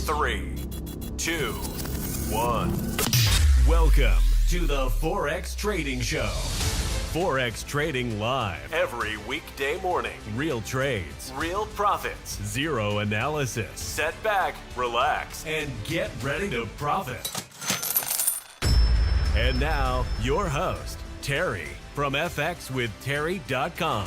3, 2, 1. Welcome to the Forex Trading Show. Forex trading live every weekday morning. Real trades, real profits, zero analysis. Set back, relax, and get ready to profit. And now, your host, Terry from FXWithTerry.com.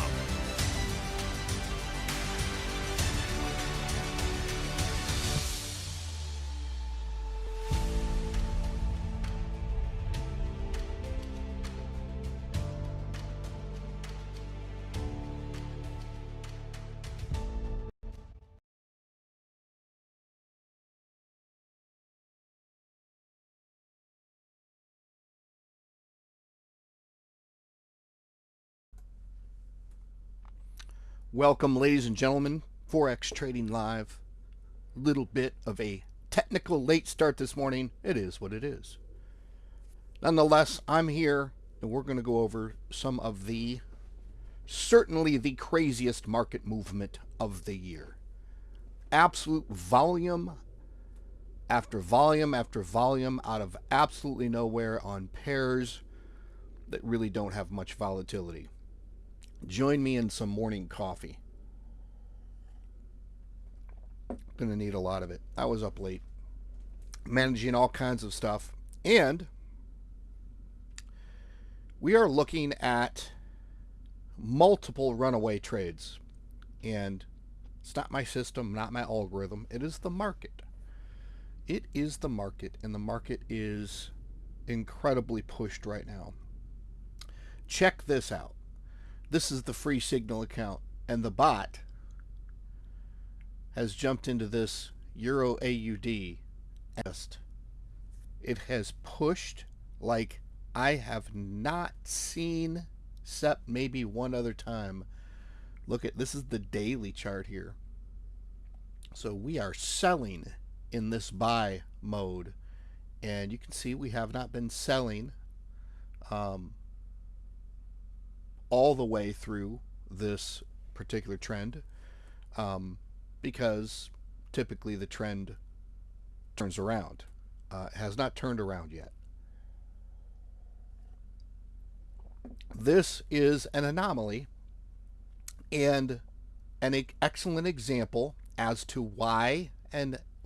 Welcome, ladies and gentlemen. Forex Trading Live. Little bit of a technical late start this morning. It is what it is. Nonetheless, I'm here and we're going to go over some of certainly the craziest market movement of the year. Absolute volume after volume after volume out of absolutely nowhere on pairs that really don't have much volatility. Join me in some morning coffee. Gonna need a lot of it. I was up late, managing all kinds of stuff. And we are looking at multiple runaway trades. And it's not my system, not my algorithm. It is the market. It is the market, and the market is incredibly pushed right now. Check this out. This is the free signal account, and the bot has jumped into this Euro AUD. It has pushed like I have not seen, except maybe one other time. Look at this, is the daily chart here. So we are selling in this buy mode, and you can see we have not been selling all the way through this particular trend, because typically the trend turns around. It has not turned around yet. This is an anomaly and an excellent example as to why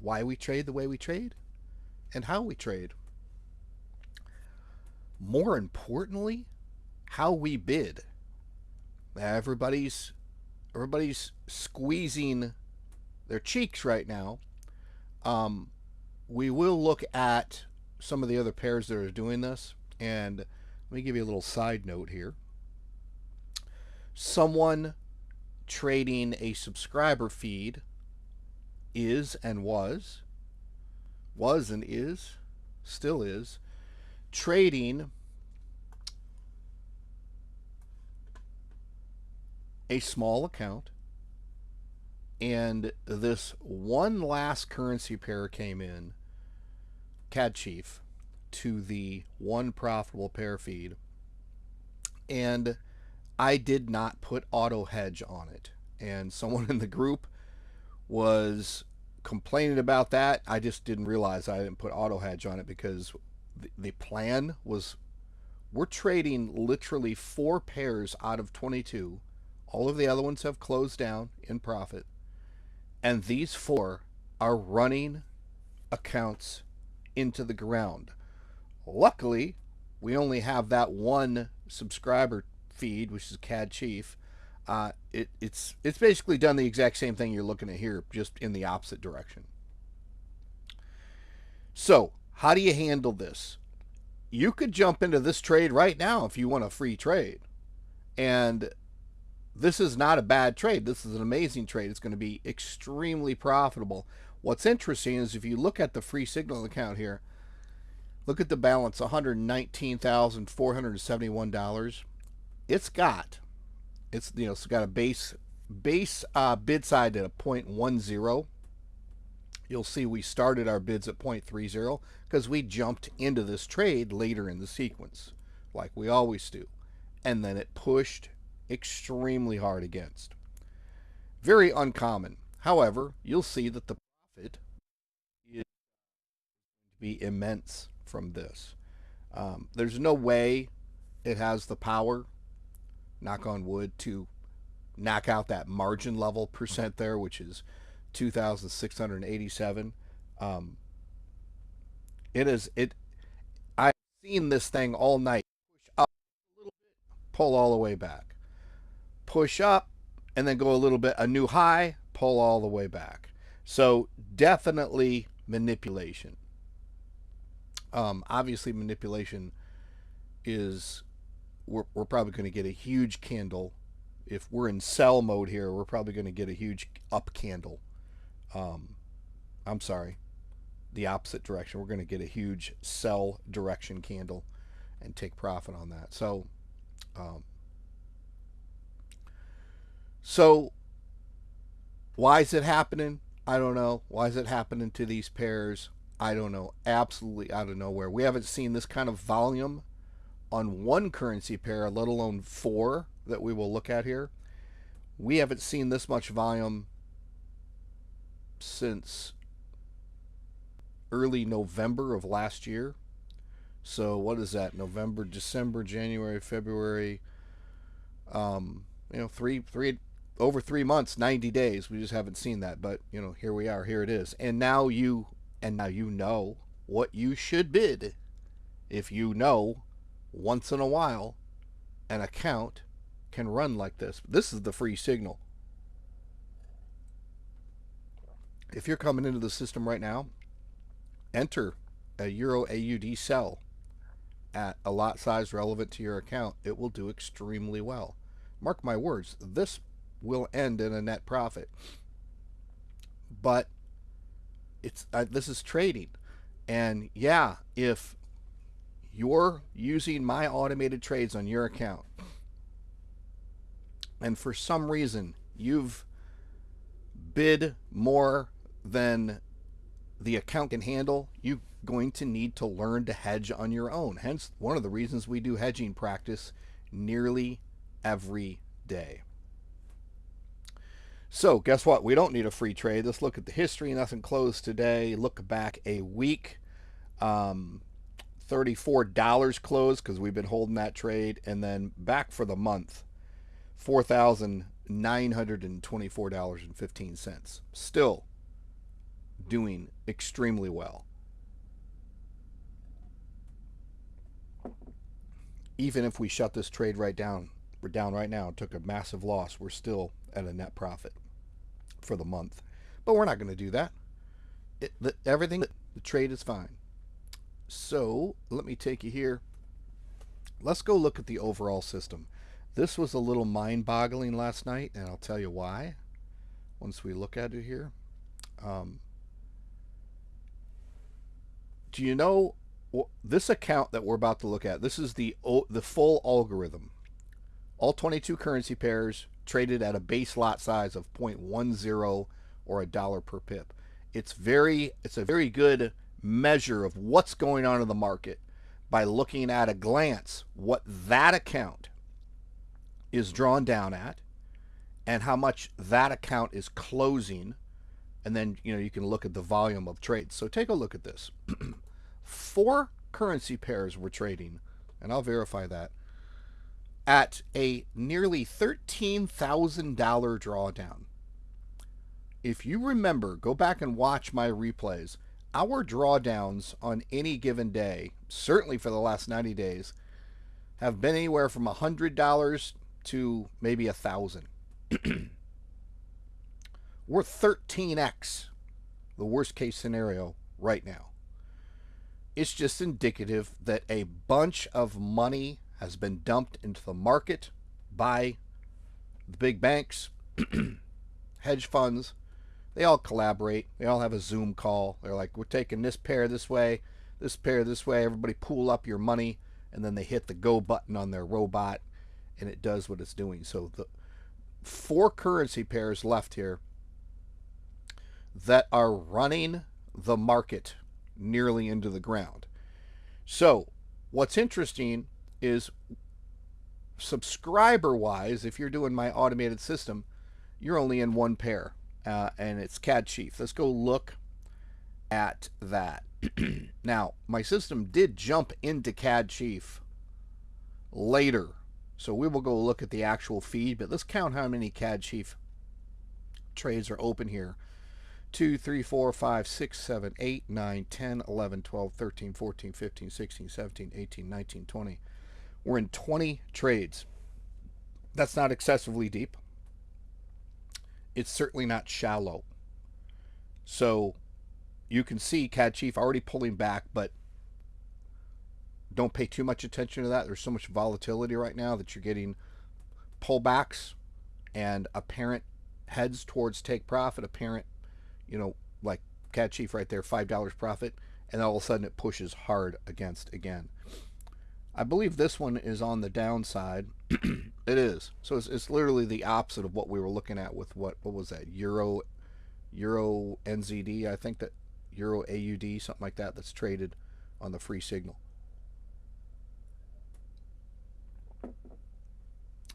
we trade the way we trade and how we trade. More importantly, how we bid. Everybody's squeezing their cheeks right now. We will look at some of the other pairs that are doing this, and let me give you a little side note here. Someone trading a subscriber feed is and was and is, still is, trading a small account, and this one last currency pair came in, CAD Chief, to the one profitable pair feed, and I did not put auto hedge on it, and someone in the group was complaining about that. I just didn't realize I didn't put auto hedge on it, because the plan was we're trading literally 4 pairs out of 22. All of the other ones have closed down in profit. And these 4 are running accounts into the ground. Luckily, we only have that one subscriber feed, which is CAD Chief. It's basically done the exact same thing you're looking at here, just in the opposite direction. So, how do you handle this? You could jump into this trade right now if you want a free trade. And this is not a bad trade. This is an amazing trade. It's going to be extremely profitable. What's interesting is if you look at the free signal account here, look at the balance, $119,471. It's got a base bid side at a 0.10. You'll see we started our bids at 0.30 because we jumped into this trade later in the sequence, like we always do. And then it pushed extremely hard against. Very uncommon. However, you'll see that the profit be immense from this. There's no way it has the power, knock on wood, to knock out that margin level percent there, which is 2,687. It is it. I've seen this thing all night. Push up a little bit, pull all the way back. Push up, and then go a little bit, a new high, pull all the way back. So definitely manipulation. Obviously, manipulation is, we're probably going to get a huge candle. If we're in sell mode here, we're probably going to get a huge up candle. I'm sorry, the opposite direction. We're going to get a huge sell direction candle and take profit on that. So why is it happening? I don't know. Why is it happening to these pairs? I don't know. Absolutely out of nowhere. We haven't seen this kind of volume on one currency pair, let alone four that we will look at here. We haven't seen this much volume since early November of last year. So what is that? November, December, January, February. Over 3 months, 90 days. We just haven't seen that. But here we are. Here it is. And now you know what you should bid. If you know, once in a while, an account can run like this. This is the free signal. If you're coming into the system right now, enter a Euro AUD sell at a lot size relevant to your account. It will do extremely well. Mark my words, this will end in a net profit. But this is trading. And yeah, if you're using my automated trades on your account, and for some reason you've bid more than the account can handle, you're going to need to learn to hedge on your own. Hence, one of the reasons we do hedging practice nearly every day. So guess what? We don't need a free trade. Let's look at the history. Nothing closed today. Look back a week. $34 closed because we've been holding that trade. And then back for the month, $4,924.15. Still doing extremely well. Even if we shut this trade right down, we're down right now, took a massive loss, we're still at a net profit for the month. But we're not going to do that. The trade is fine. So let me take you here. Let's go look at the overall system. This was a little mind-boggling last night, and I'll tell you why once we look at it here. Do you know this account that we're about to look at? This is the full algorithm. All 22 currency pairs traded at a base lot size of 0.10 or $1 per pip. It's a very good measure of what's going on in the market by looking at a glance what that account is drawn down at and how much that account is closing, and then you can look at the volume of trades. So take a look at this. 4 currency pairs were trading, and I'll verify that, at a nearly $13,000 drawdown. If you remember, go back and watch my replays. Our drawdowns on any given day, certainly for the last 90 days, have been anywhere from $100 to maybe $1,000. We're 13x the worst case scenario right now. It's just indicative that a bunch of money has been dumped into the market by the big banks, hedge funds. They all collaborate. They all have a Zoom call. They're like, we're taking this pair this way, this pair this way. Everybody pool up your money. And then they hit the go button on their robot, and it does what it's doing. So the 4 currency pairs left here that are running the market nearly into the ground. So what's interesting is, subscriber-wise, if you're doing my automated system, you're only in one pair. And it's CAD Chief. Let's go look at that. Now, my system did jump into CAD Chief later, so we will go look at the actual feed, but let's count how many CAD Chief trades are open here. 2, 3, 4, 5, 6, 7, 8, 9, 10, 11, 12, 13, 14, 15, 16, 17, 18, 19, 20. We're in 20 trades. That's not excessively deep. It's certainly not shallow. So you can see CAD Chief already pulling back, but don't pay too much attention to that. There's so much volatility right now that you're getting pullbacks and apparent heads towards take profit, apparent, like CAD Chief right there, $5 profit, and all of a sudden it pushes hard against again. I believe this one is on the downside. It is. So it's literally the opposite of what we were looking at with what was that? Euro NZD, I think that Euro AUD, something like that, that's traded on the free signal.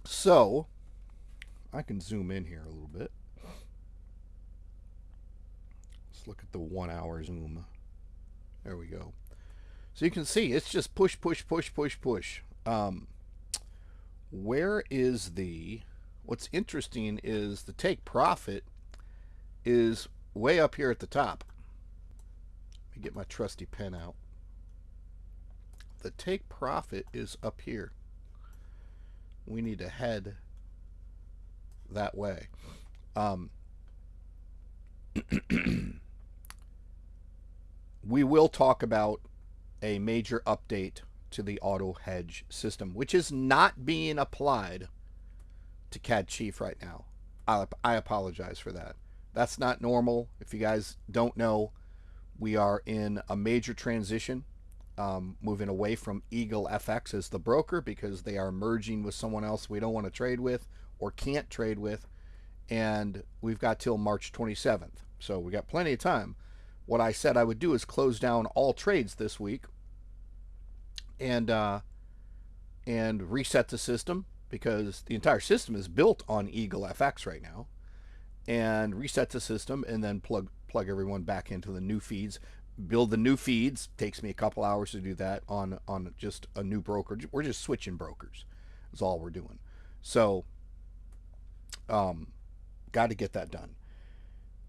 So I can zoom in here a little bit. Let's look at the 1 hour zoom. There we go. So you can see it's just push, push, push, push, push. Where is what's interesting is the take profit is way up here at the top. Let me get my trusty pen out. The take profit is up here. We need to head that way. We will talk about a major update to the auto hedge system, which is not being applied to CAD Chief right now. I apologize for that. That's not normal. If you guys don't know, we are in a major transition, moving away from Eagle FX as the broker because they are merging with someone else we don't want to trade with or can't trade with, and we've got till March 27th. So we got plenty of time. What I said I would do is close down all trades this week and reset the system, because the entire system is built on Eagle FX right now, and reset the system and then plug everyone back into the new feeds. Build the new feeds. Takes me a couple hours to do that on just a new broker. We're just switching brokers is all we're doing. So got to get that done.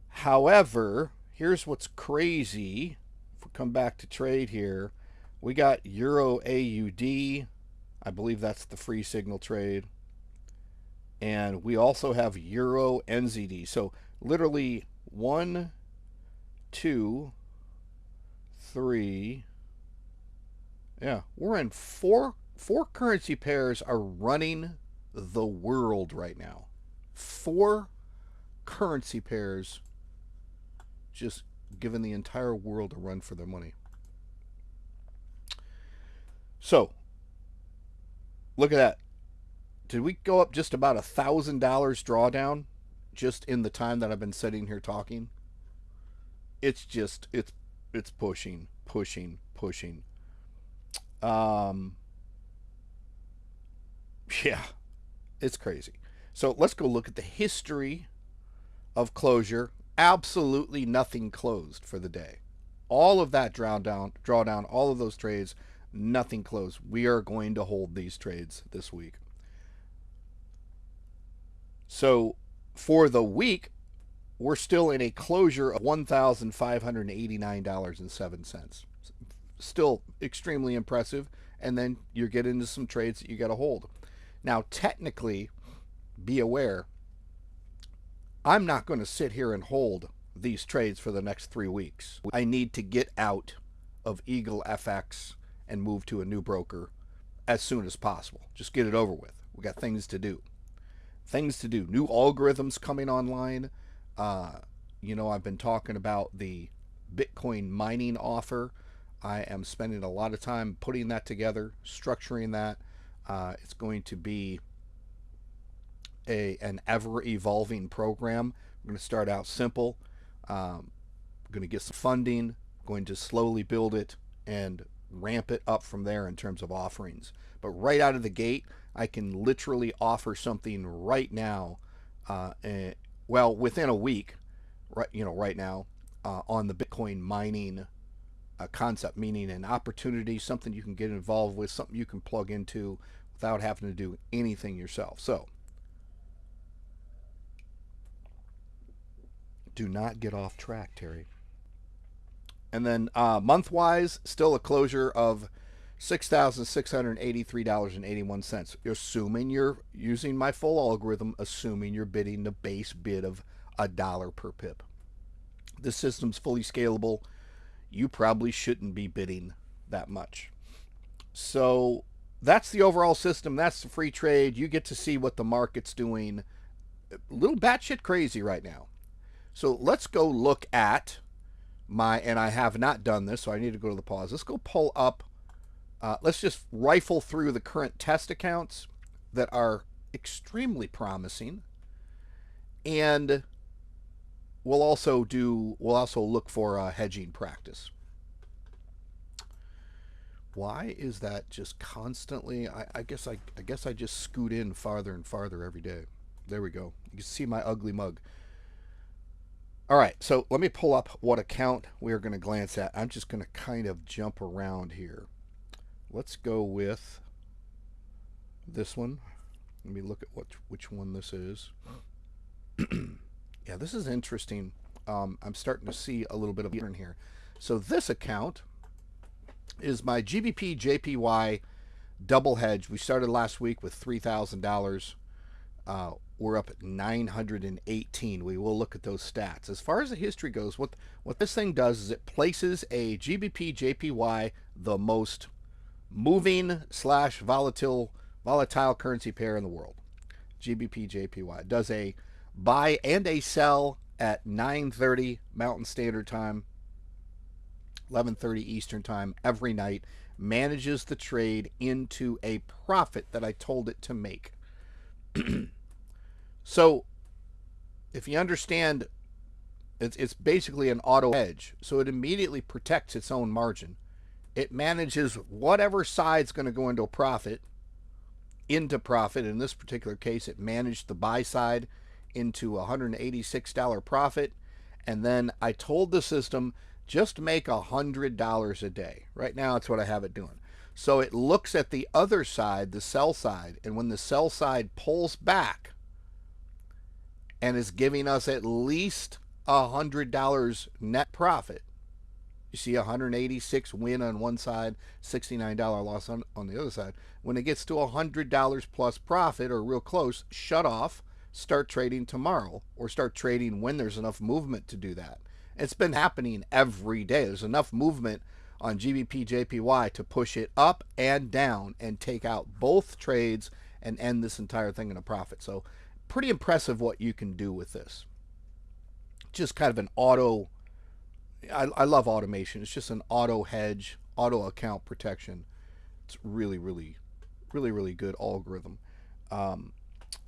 However, here's what's crazy. If we come back to trade here, we got Euro AUD. I believe that's the free signal trade. And we also have Euro NZD. So literally 1, 2, 3. Yeah, we're in four currency pairs are running the world right now. 4 currency pairs just giving the entire world a run for their money. So look at that. Did we go up just about $1,000 drawdown just in the time that I've been sitting here talking? It's just, it's pushing. Yeah, it's crazy. So let's go look at the history of closure. Absolutely nothing closed for the day. All of that drawdown, all of those trades, nothing closed. We are going to hold these trades this week. So for the week, we're still in a closure of $1,589.07. Still extremely impressive. And then you're getting into some trades that you got to hold. Now, technically, be aware, I'm not going to sit here and hold these trades for the next 3 weeks. I need to get out of Eagle FX and move to a new broker as soon as possible. Just get it over with. We got things to do. New algorithms coming online. I've been talking about the Bitcoin mining offer. I am spending a lot of time putting that together, structuring that. It's going to be an ever-evolving program. We're going to start out simple. Going to get some funding, going to slowly build it and ramp it up from there in terms of offerings. But right out of the gate, I can literally offer something right now, within a week, right now, on the Bitcoin mining concept, meaning an opportunity, something you can get involved with, something you can plug into without having to do anything yourself. So do not get off track, Terry. And then month-wise, still a closure of $6,683.81. Assuming you're using my full algorithm, assuming you're bidding the base bid of $1 per pip. This system's fully scalable. You probably shouldn't be bidding that much. So that's the overall system. That's the free trade. You get to see what the market's doing. A little batshit crazy right now. So let's go look at and I have not done this, so I need to go to the pause. Let's go pull up, let's just rifle through the current test accounts that are extremely promising. And we'll also look for a hedging practice. Why is that just constantly? I guess I just scoot in farther and farther every day. There we go. You can see my ugly mug. All right, so let me pull up what account we're going to glance at. I'm just going to kind of jump around here. Let's go with this one. Let me look at which one this is. Yeah, this is interesting. I'm starting to see a little bit of pattern here. So this account is my GBP JPY double hedge. We started last week with $3,000. We're up at 918. We will look at those stats. As far as the history goes, what this thing does is it places a GBP JPY, the most moving / volatile currency pair in the world. GBP JPY does a buy and a sell at 9:30 Mountain Standard Time, 11:30 Eastern Time every night. Manages the trade into a profit that I told it to make. So if you understand, it's basically an auto hedge. So it immediately protects its own margin. It manages whatever side's going to go into profit. In this particular case, it managed the buy side into $186 profit. And then I told the system, just make $100 a day. Right now, it's what I have it doing. So it looks at the other side, the sell side, and when the sell side pulls back and is giving us at least $100 net profit, you see 186 win on one side, $69 loss on the other side. When it gets to $100 plus profit or real close, shut off, start trading tomorrow, or start trading when there's enough movement to do that. It's been happening every day. There's enough movement on GBP JPY to push it up and down and take out both trades and end this entire thing in a profit. So pretty impressive what you can do with this. Just kind of an auto, I love automation. It's just an auto hedge, auto account protection. It's really good algorithm.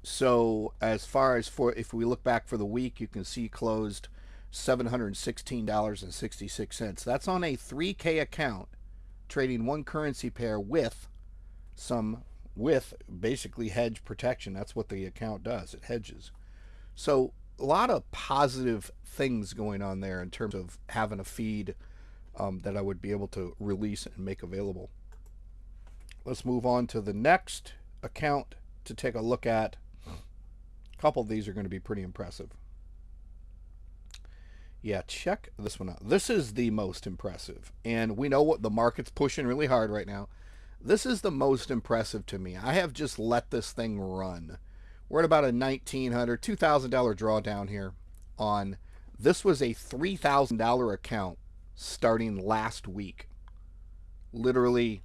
So as far as if we look back for the week, you can see closed $716.66. That's on a 3K account, trading one currency pair with basically hedge protection. That's what the account does. It hedges. So a lot of positive things going on there in terms of having a feed that I would be able to release and make available. Let's move on to the next account to take a look at. A couple of these are going to be pretty impressive. Yeah, check this one out. This is the most impressive. And we know what the market's pushing really hard right now. This is the most impressive to me. I have just let this thing run. We're at about a $1,900, $2,000 drawdown here on, this was a $3,000 account starting last week. Literally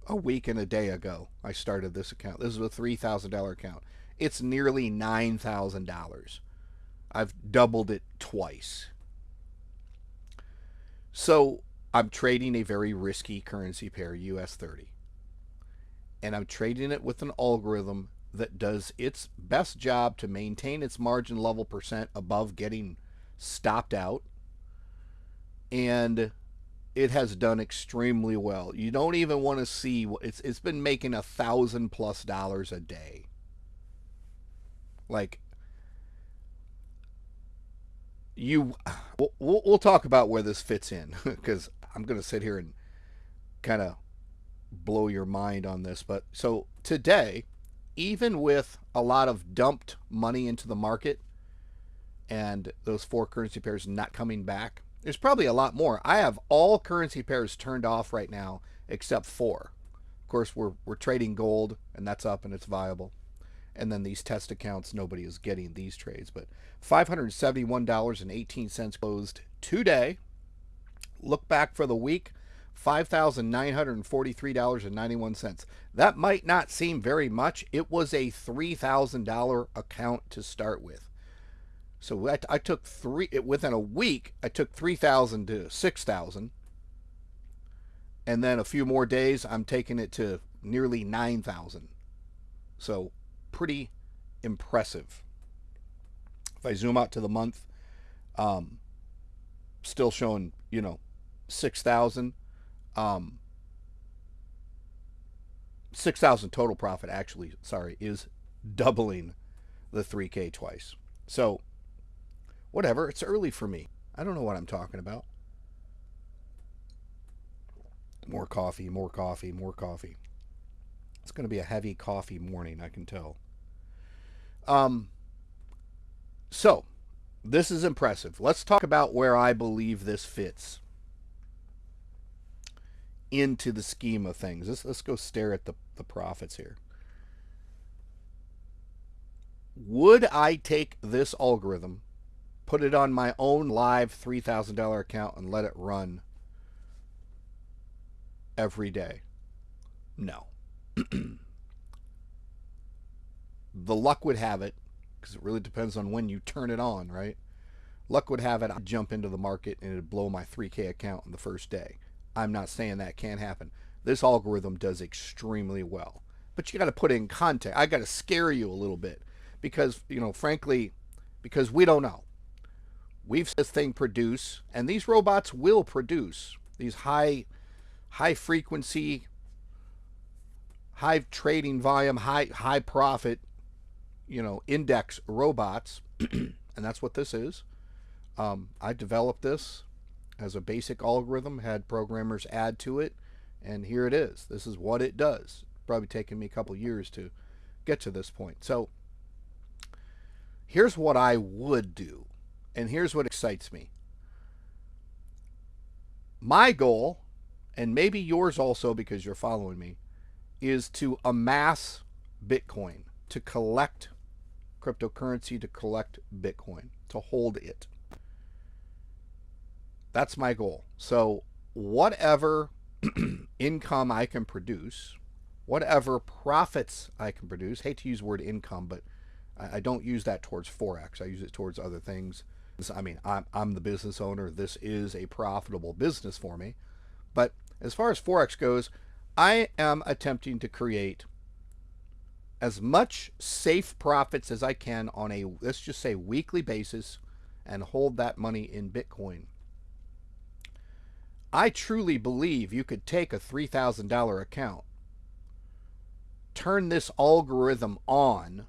a week and a day ago, I started this account. This is a $3,000 account. It's nearly $9,000. I've doubled it twice. So I'm trading a very risky currency pair, US30. And I'm trading it with an algorithm that does its best job to maintain its margin level percent above getting stopped out. And it has done extremely well. You don't even want to see what it's been making $1,000+ a day. Like, we'll talk about where this fits in because I'm going to sit here and kind of blow your mind on this. But so today, even with a lot of dumped money into the market and those four currency pairs not coming back, there's probably a lot more. I have all currency pairs turned off right now except four. Of course, we're trading gold, and that's up and it's viable. And then these test accounts, nobody is getting these trades. But $571.18 closed today. Look back for the week, $5,943.91. That might not seem very much. It was a $3,000 account to start with. So I took within a week, I took 3,000 to 6,000. And then a few more days, I'm taking it to nearly 9,000. So pretty impressive. If I zoom out to the month, still showing, 6,000. 6,000 total profit, actually, is doubling the 3K twice. So, whatever, it's early for me. I don't know what I'm talking about. More coffee, more coffee, more coffee. It's going to be a heavy coffee morning, I can tell. So, this is impressive. Let's talk about where I believe this fits into the scheme of things. Let's go stare at the profits here. Would I take this algorithm, put it on my own live $3,000 account, and let it run every day? No. The luck would have it, because it really depends on when you turn it on, right? Luck would have it, I'd jump into the market and it'd blow my 3K account on the first day. I'm not saying that can't happen. This algorithm does extremely well. But you got to put it in context. I got to scare you a little bit because, frankly, because we don't know. We've seen this thing produce, and these robots will produce these high frequency, high trading volume, high profit, index robots, and that's what this is. I developed this as a basic algorithm, had programmers add to it, and here it is. This is what it does. It's probably taken me a couple years to get to this point. So here's what I would do, and here's what excites me. My goal, and maybe yours also because you're following me, is to amass Bitcoin, to collect cryptocurrency, to collect Bitcoin, to hold it. That's my goal. So whatever income I can produce, whatever profits I can produce, hate to use the word income, but I don't use that towards Forex. I use it towards other things. I mean, I'm the business owner. This is a profitable business for me. But as far as Forex goes, I am attempting to create as much safe profits as I can on a, let's just say, weekly basis and hold that money in Bitcoin. I truly believe you could take a $3,000 account, turn this algorithm on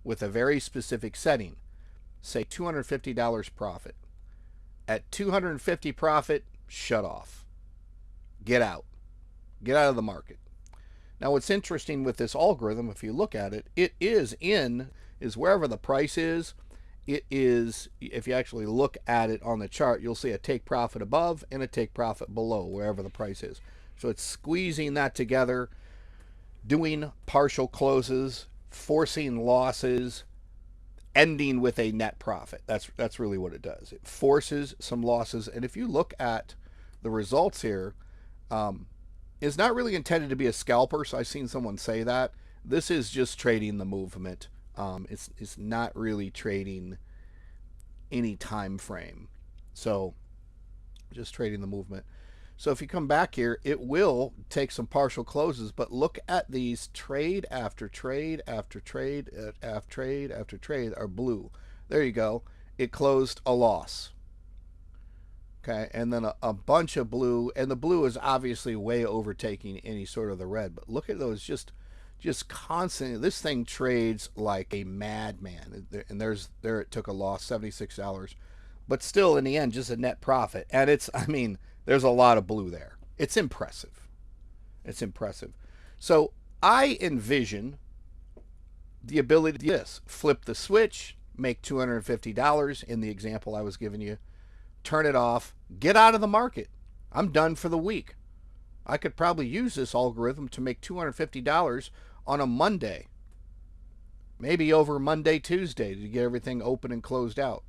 with a very specific setting, say $250 profit. At $250 profit, shut off. Get out. Get out of the market. Now what's interesting with this algorithm, if you look at it, it is wherever the price is. It is, if you actually look at it on the chart, you'll see a take profit above and a take profit below, wherever the price is. So it's squeezing that together, doing partial closes, forcing losses, ending with a net profit. That's really what it does. It forces some losses. And if you look at the results here, it's not really intended to be a scalper. So I've seen someone say that. This is just trading the movement. It's not really trading any time frame. So just trading the movement. So if you come back here, it will take some partial closes, but look at these trade after trade after trade after trade after trade are blue. There you go. It closed a loss. Okay, and then a bunch of blue, and the blue is obviously way overtaking any sort of the red, but look at those just just constantly. This thing trades like a madman, and there it took a loss, $76, but still in the end just a net profit. And there's a lot of blue there. It's impressive. It's impressive. So I envision the ability to do this: flip the switch, make $250 in the example I was giving you, turn it off, get out of the market. I'm done for the week. I could probably use this algorithm to make $250 on a Monday. Maybe over Monday, Tuesday to get everything open and closed out.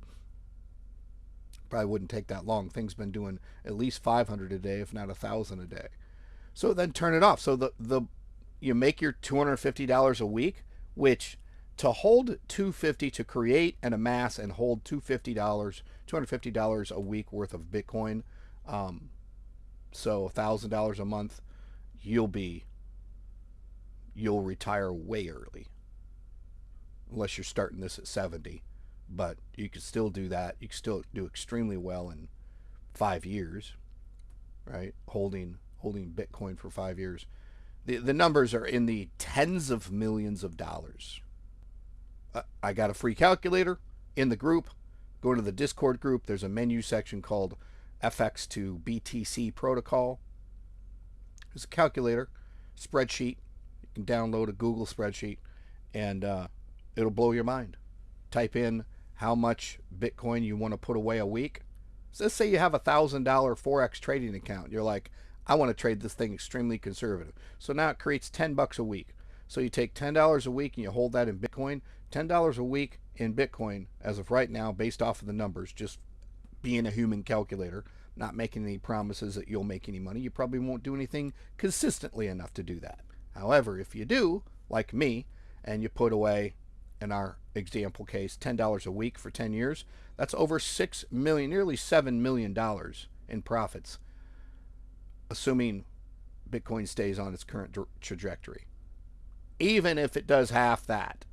Probably wouldn't take that long. Things been doing at least 500 a day, if not 1,000 a day. So then turn it off. So you make your $250 a week, which to hold $250 to create and amass and hold $250 a week worth of Bitcoin, so $1,000 a month, you'll retire way early, unless you're starting this at 70. But you can still do that. You can still do extremely well in 5 years, right? Holding Bitcoin for 5 years. The numbers are in the tens of millions of dollars. I got a free calculator in the group. Go to the Discord group. There's a menu section called FX to BTC protocol. There's a calculator, spreadsheet. You can download a Google spreadsheet, and it'll blow your mind. Type in how much Bitcoin you want to put away a week. So let's say you have a $1,000 Forex trading account. You're like, I want to trade this thing extremely conservative. So now it creates $10 a week. So you take $10 a week and you hold that in Bitcoin. $10 a week in Bitcoin, as of right now, based off of the numbers, just being a human calculator, not making any promises that you'll make any money. You probably won't do anything consistently enough to do that. However, if you do, like me, and you put away, in our example case, $10 a week for 10 years, that's over $6 million, nearly $7 million in profits, assuming Bitcoin stays on its current trajectory. Even if it does half that,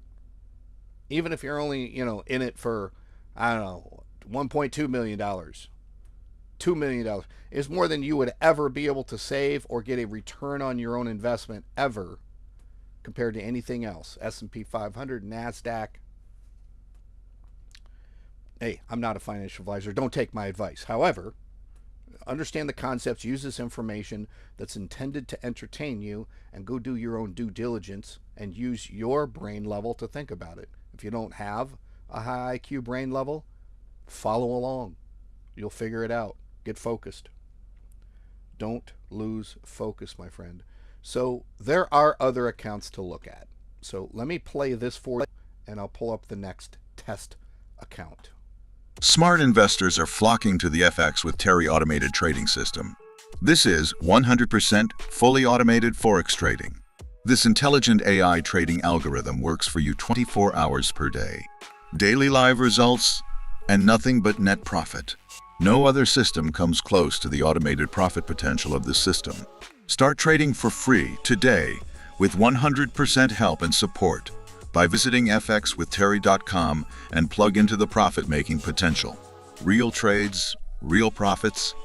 even if you're only, in it for, I don't know, $1.2 million, $2 million, is more than you would ever be able to save or get a return on your own investment ever, compared to anything else. S&P 500, NASDAQ. Hey, I'm not a financial advisor. Don't take my advice. However, understand the concepts, use this information that's intended to entertain you, and go do your own due diligence and use your brain level to think about it. If you don't have a high IQ brain level, follow along. You'll figure it out. Get focused. Don't lose focus, my friend. So there are other accounts to look at. So let me play this for you, and I'll pull up the next test account. Smart investors are flocking to the FX with Terry automated trading system. This is 100% fully automated Forex trading. This intelligent AI trading algorithm works for you 24 hours per day. Daily live results and nothing but net profit. No other system comes close to the automated profit potential of this system. Start trading for free today with 100% help and support by visiting fxwithterry.com and plug into the profit-making potential. Real trades, real profits,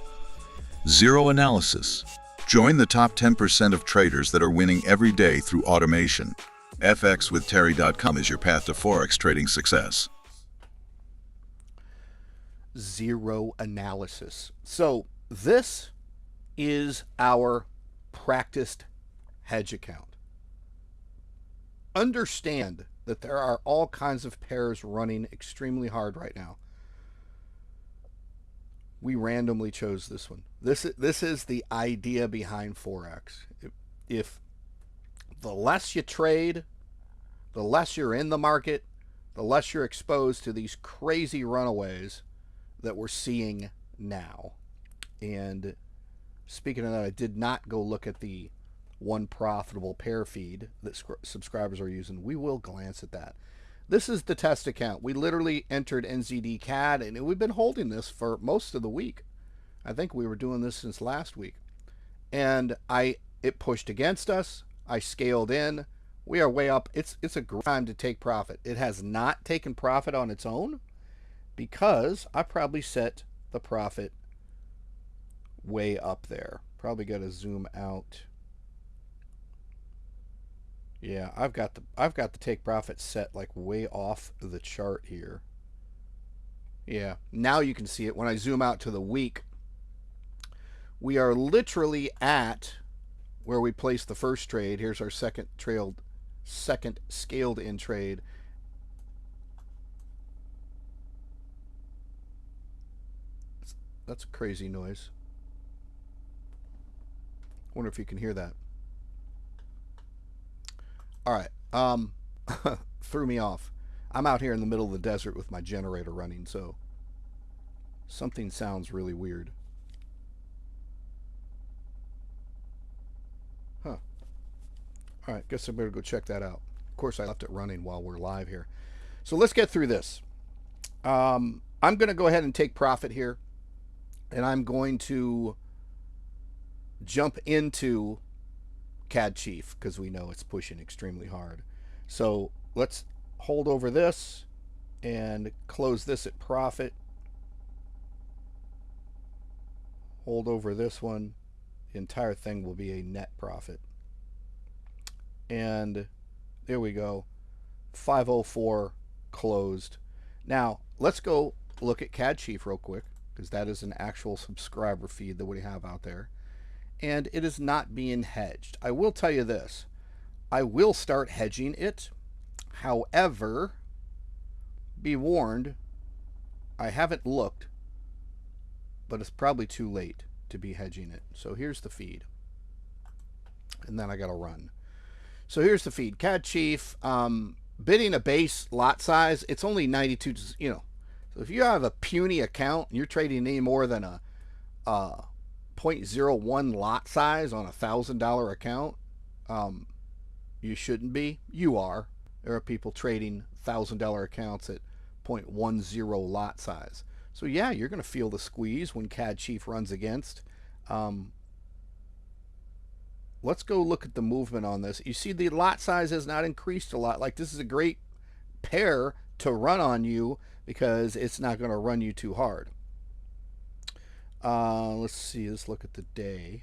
zero analysis. Join the top 10% of traders that are winning every day through automation. fxwithterry.com is your path to Forex trading success. Zero analysis. So this is our practiced hedge account. Understand that there are all kinds of pairs running extremely hard right now. We randomly chose this one. This is the idea behind Forex. If the less you trade, the less you're in the market, the less you're exposed to these crazy runaways that we're seeing now. And speaking of that, I did not go look at the one profitable pair feed that subscribers are using. We will glance at that. This is the test account. We literally entered NZD CAD, and we've been holding this for most of the week. I think we were doing this since last week. And it pushed against us. I scaled in. We are way up. It's a great time to take profit. It has not taken profit on its own because I probably set the profit way up there. Probably got to zoom out. Yeah, I've got the take profit set like way off the chart here. Yeah, now you can see it when I zoom out to the week. We are literally at where we placed the first trade. Here's our second scaled in trade. That's a crazy noise. Wonder if you can hear that. All right. Threw me off. I'm out here in the middle of the desert with my generator running, so something sounds really weird. Huh. All right, guess I better go check that out. Of course, I left it running while we're live here. So let's get through this. I'm going to go ahead and take profit here, and I'm going to jump into CAD Chief because we know it's pushing extremely hard. So let's hold over this and close this at profit. Hold over this one. The entire thing will be a net profit. And there we go. 504 closed. Now let's go look at CAD Chief real quick because that is an actual subscriber feed that we have out there. And it is not being hedged. I will tell you this. I will start hedging it. However, be warned, I haven't looked, but it's probably too late to be hedging it. So here's the feed. And then I got to run. So here's the feed. CAD Chief, bidding a base lot size, it's only 92, you know. So if you have a puny account and you're trading any more than a 0.01 lot size on a $1,000 account, you shouldn't be. You are. There are people trading $1,000 accounts at 0.10 lot size. So yeah, you're going to feel the squeeze when CAD Chief runs against. Let's go look at the movement on this. You see the lot size has not increased a lot. Like, this is a great pair to run on you because it's not going to run you too hard. Let's see. Let's look at the day.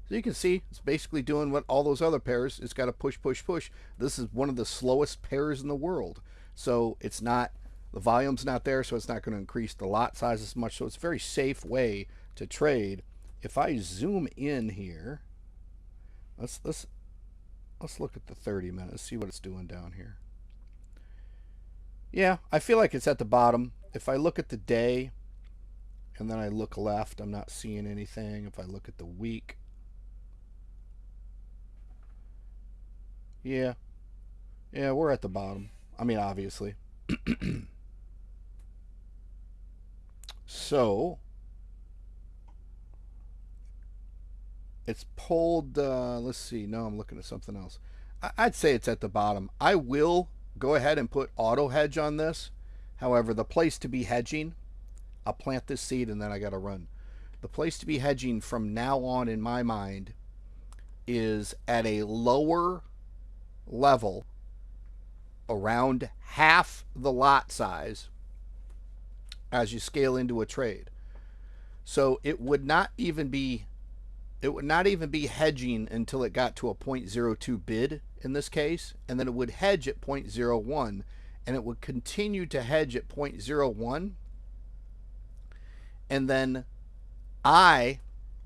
So you can see it's basically doing what all those other pairs. It's got to push, push, push. This is one of the slowest pairs in the world. So it's not, the volume's not there, so it's not going to increase the lot size as much. So it's a very safe way to trade. If I zoom in here, let's look at the 30 minutes, see what it's doing down here. Yeah, I feel like it's at the bottom. If I look at the day and then I look left, I'm not seeing anything. If I look at the week, yeah, we're at the bottom. I mean, obviously. So it's pulled, let's see, no, I'm looking at something else. I'd say it's at the bottom. I will go ahead and put auto hedge on this. However, the place to be hedging, I'll plant this seed and then I got to run. The place to be hedging from now on in my mind is at a lower level, around half the lot size as you scale into a trade. So it would not even be hedging until it got to a 0.02 bid in this case, and then it would hedge at 0.01, and it would continue to hedge at 0.01, and then I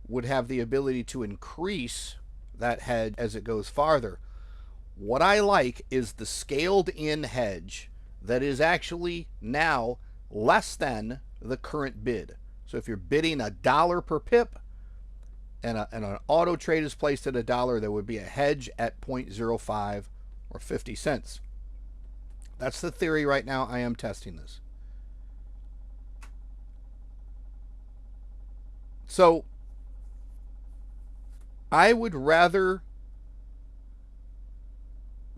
would have the ability to increase that hedge as it goes farther. What I like is the scaled in hedge that is actually now less than the current bid. So if you're bidding $1 per pip and an auto trade is placed at $1, there would be a hedge at 0.05 or 50 cents. That's the theory right now. I am testing this. So I would rather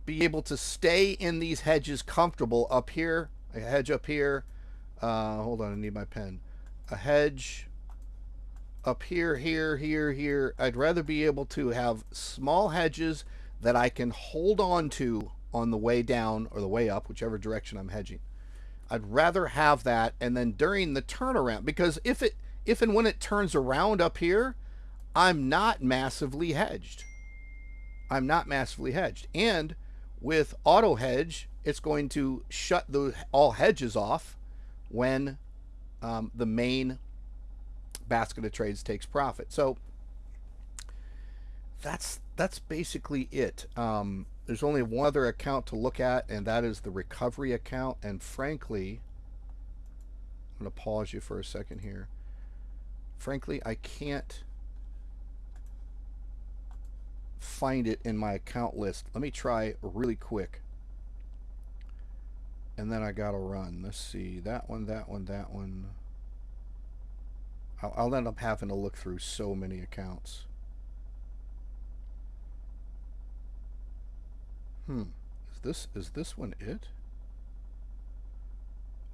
be able to stay in these hedges comfortable up here. A hedge up here. Hold on, I need my pen. A hedge up here, here, here, here. I'd rather be able to have small hedges that I can hold on to on the way down or the way up, whichever direction I'm hedging. I'd rather have that, and then during the turnaround, because if and when it turns around up here, I'm not massively hedged. I'm not massively hedged. And with auto hedge, it's going to shut all hedges off when the main basket of trades takes profit. So that's basically it. There's only one other account to look at, and that is the recovery account. And frankly, I'm going to pause you for a second here. Frankly, I can't find it in my account list. Let me try really quick. And then I gotta run. Let's see. That one. I'll end up having to look through so many accounts. Is this one it?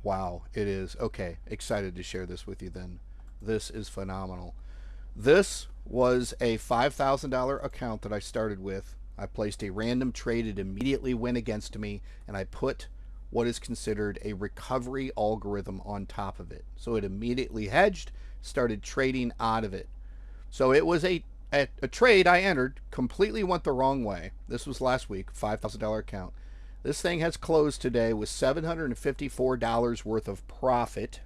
Wow, it is. Okay, excited to share this with you then. This is phenomenal. This was a $5,000 account that I started with. I placed a random trade. It immediately went against me, and I put what is considered a recovery algorithm on top of it. So it immediately hedged, started trading out of it. So it was a trade I entered, completely went the wrong way. This was last week, $5,000 account. This thing has closed today with $754 worth of profit.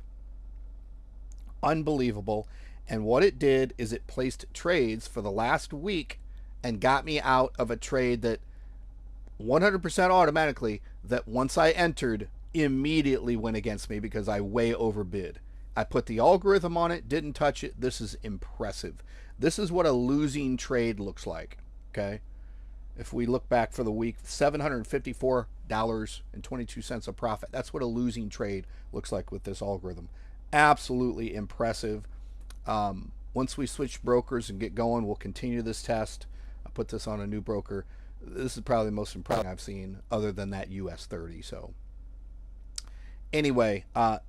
Unbelievable. And what it did is it placed trades for the last week and got me out of a trade that 100% automatically, that once I entered, immediately went against me because I way overbid. I put the algorithm on it, didn't touch it. This is impressive. This is what a losing trade looks like, okay? If we look back for the week, $754.22 of profit. That's what a losing trade looks like with this algorithm. Absolutely impressive. Once we switch brokers and get going, we'll continue this test. I'll put this on a new broker. This is probably the most impressive I've seen other than that US30. So anyway,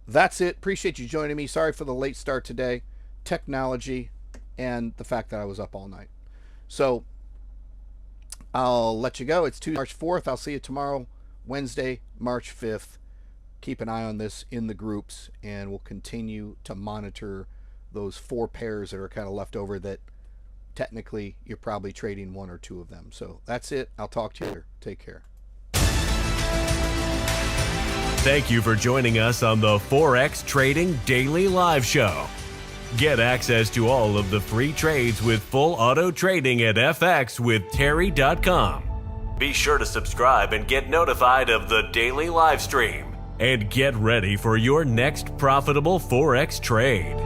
that's it. Appreciate you joining me. Sorry for the late start today. Technology and the fact that I was up all night. So I'll let you go. It's Tuesday, March 4th. I'll see you tomorrow, Wednesday, March 5th. Keep an eye on this in the groups, and we'll continue to monitor those 4 pairs that are kind of left over that technically you're probably trading 1 or 2 of them. So that's it. I'll talk to you later. Take care. Thank you for joining us on the Forex Trading Daily Live Show. Get access to all of the free trades with full auto trading at fxwithterry.com. Be sure to subscribe and get notified of the daily live stream. And get ready for your next profitable Forex trade.